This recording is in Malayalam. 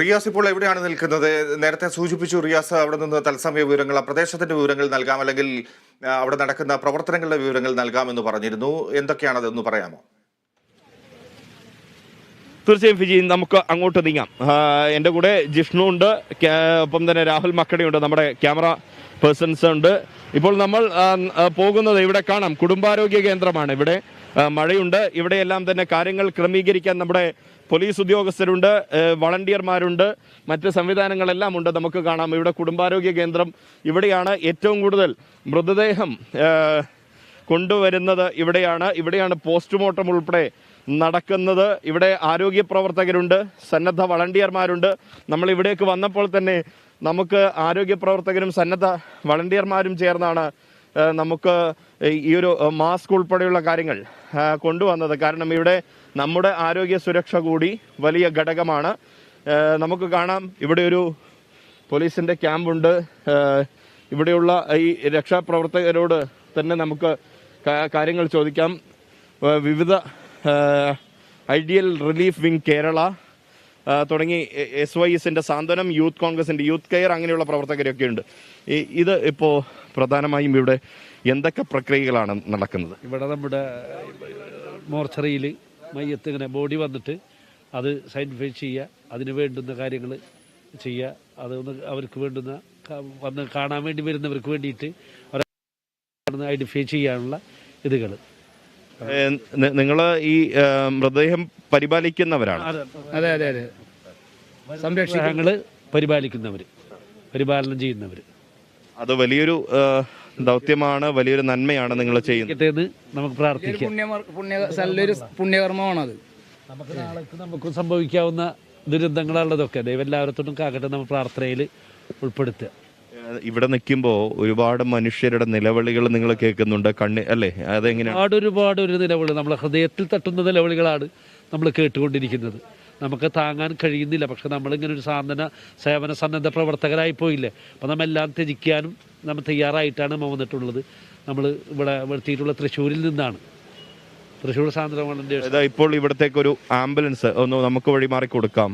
റിയാസ് ഇപ്പോൾ എവിടെയാണ് നിൽക്കുന്നത്? നേരത്തെ സൂചിപ്പിച്ചു റിയാസ് അവിടെ നിന്ന് തത്സമയ വിവരങ്ങൾ, ആ പ്രദേശത്തിന്റെ വിവരങ്ങൾ നൽകാം, അല്ലെങ്കിൽ അവിടെ നടക്കുന്ന പ്രവർത്തനങ്ങളുടെ വിവരങ്ങൾ നൽകാമെന്ന് പറഞ്ഞിരുന്നു. എന്തൊക്കെയാണതെന്ന് പറയാമോ? തീർച്ചയായും ഫിജി, നമുക്ക് അങ്ങോട്ട് നീങ്ങാം. എൻ്റെ കൂടെ ജിഷ്ണു ഉണ്ട്, ഒപ്പം തന്നെ രാഹുൽ മക്കടിയുണ്ട്, നമ്മുടെ ക്യാമറ പേഴ്സൺസ് ഉണ്ട്. ഇപ്പോൾ നമ്മൾ പോകുന്നത് ഇവിടെ കാണാം, കുടുംബാരോഗ്യ കേന്ദ്രമാണ്. ഇവിടെ മഴയുണ്ട്. ഇവിടെയെല്ലാം തന്നെ കാര്യങ്ങൾ ക്രമീകരിക്കാൻ നമ്മുടെ പോലീസ് ഉദ്യോഗസ്ഥരുണ്ട്, വളണ്ടിയർമാരുണ്ട്, മറ്റ് സംവിധാനങ്ങളെല്ലാം ഉണ്ട്. നമുക്ക് കാണാം ഇവിടെ കുടുംബാരോഗ്യ കേന്ദ്രം. ഇവിടെയാണ് ഏറ്റവും കൂടുതൽ മൃതദേഹം കൊണ്ടുവരുന്നത്. ഇവിടെയാണ് പോസ്റ്റ്മോർട്ടം ഉൾപ്പെടെ നടക്കുന്നത്. ഇവിടെ ആരോഗ്യ പ്രവർത്തകരുണ്ട്, സന്നദ്ധ വളണ്ടിയർമാരുണ്ട്. നമ്മൾ ഇവിടേക്ക് വന്നപ്പോൾ തന്നെ നമുക്ക് ആരോഗ്യ പ്രവർത്തകരും സന്നദ്ധ വളണ്ടിയർമാരും ചേർന്നാണ് നമുക്ക് ഈ ഒരു മാസ്ക് ഉൾപ്പെടെയുള്ള കാര്യങ്ങൾ കൊണ്ടുവന്നത്. കാരണം ഇവിടെ നമ്മുടെ ആരോഗ്യ സുരക്ഷ കൂടി വലിയ ഘടകമാണ്. നമുക്ക് കാണാം ഇവിടെ ഒരു പോലീസിൻ്റെ ക്യാമ്പുണ്ട്. ഇവിടെയുള്ള ഈ രക്ഷാപ്രവർത്തകരോട് തന്നെ നമുക്ക് കാര്യങ്ങൾ ചോദിക്കാം. വിവിധ ഐഡിയൽ റിലീഫ് വിങ് കേരള തുടങ്ങി SYSന്റെ സാന്ത്വനം, യൂത്ത് കോൺഗ്രസിൻ്റെ യൂത്ത് കെയർ, അങ്ങനെയുള്ള പ്രവർത്തകരൊക്കെ ഉണ്ട്. ഇത് ഇപ്പോൾ പ്രധാനമായും ഇവിടെ എന്തൊക്കെ പ്രക്രിയകളാണ് നടക്കുന്നത്? ഇവിടെ നമ്മുടെ മോർച്ചറിയിൽ മയ്യത്ത് ഇങ്ങനെ ബോഡി വന്നിട്ട് അത് സൈൻറ്റിഫൈ ചെയ്യുക, അതിന് വേണ്ടുന്ന കാര്യങ്ങൾ ചെയ്യുക, അതൊന്ന് അവർക്ക് വേണ്ടുന്ന വന്ന് കാണാൻ വേണ്ടി വരുന്നവർക്ക് വേണ്ടിയിട്ട് അവരെ ഐഡൻറ്റിഫൈ ചെയ്യാനുള്ള ഇതുകൾ. നിങ്ങൾ ഈ മൃതദേഹം പരിപാലിക്കുന്നവരാണ്? അതെ അതെ അതെ, സംരക്ഷണങ്ങൾ പരിപാലനം ചെയ്യുന്നവർ. അത് വലിയൊരു ദൗത്യമാണ്, വലിയൊരു നന്മയാണ് നിങ്ങൾ ചെയ്യുന്നത്. നമുക്ക് പ്രാർത്ഥിക്കാം. നല്ലൊരു പുണ്യകർമ്മമാണത്. നമുക്ക് നാളേക്ക് നമുക്ക് സംഭവിക്കാവുന്ന ദുരന്തങ്ങളുള്ളതൊക്കെ ദൈവെല്ലാവരത്തോടും കാക്കട്ടെ നമ്മൾ പ്രാർത്ഥനയിൽ ഉൾപ്പെടുത്തുക. ഇവിടെ നിൽക്കുമ്പോൾ ഒരുപാട് മനുഷ്യരുടെ നിലവിളികൾ നിങ്ങൾ കേൾക്കുന്നുണ്ട്, അല്ലേ? അതെങ്ങനെയാണ്? ഒരുപാട് നിലവിളി, നമ്മളെ ഹൃദയത്തിൽ തട്ടുന്ന നിലവിളികളാണ് നമ്മൾ കേട്ടുകൊണ്ടിരിക്കുന്നത്. നമുക്ക് താങ്ങാൻ കഴിയുന്നില്ല. പക്ഷെ നമ്മളിങ്ങനെ ഒരു സേവന സന്നദ്ധ പ്രവർത്തകരായി പോയില്ലേ. അപ്പോൾ നമ്മെല്ലാം ത്യജിക്കാനും നമ്മൾ തയ്യാറായിട്ടാണ് വന്നിട്ടുള്ളത്. നമ്മൾ ഇവിടെ എത്തിയിട്ടുള്ള തൃശ്ശൂരിൽ നിന്നാണ്. തൃശ്ശൂർ സാന്ദ്ര വളണ്ടിയേഴ്സ്. ഇപ്പോൾ ഇവിടത്തേക്കൊരു ആംബുലൻസ് ഒന്ന് നമുക്ക് വഴിമാറി കൊടുക്കാം.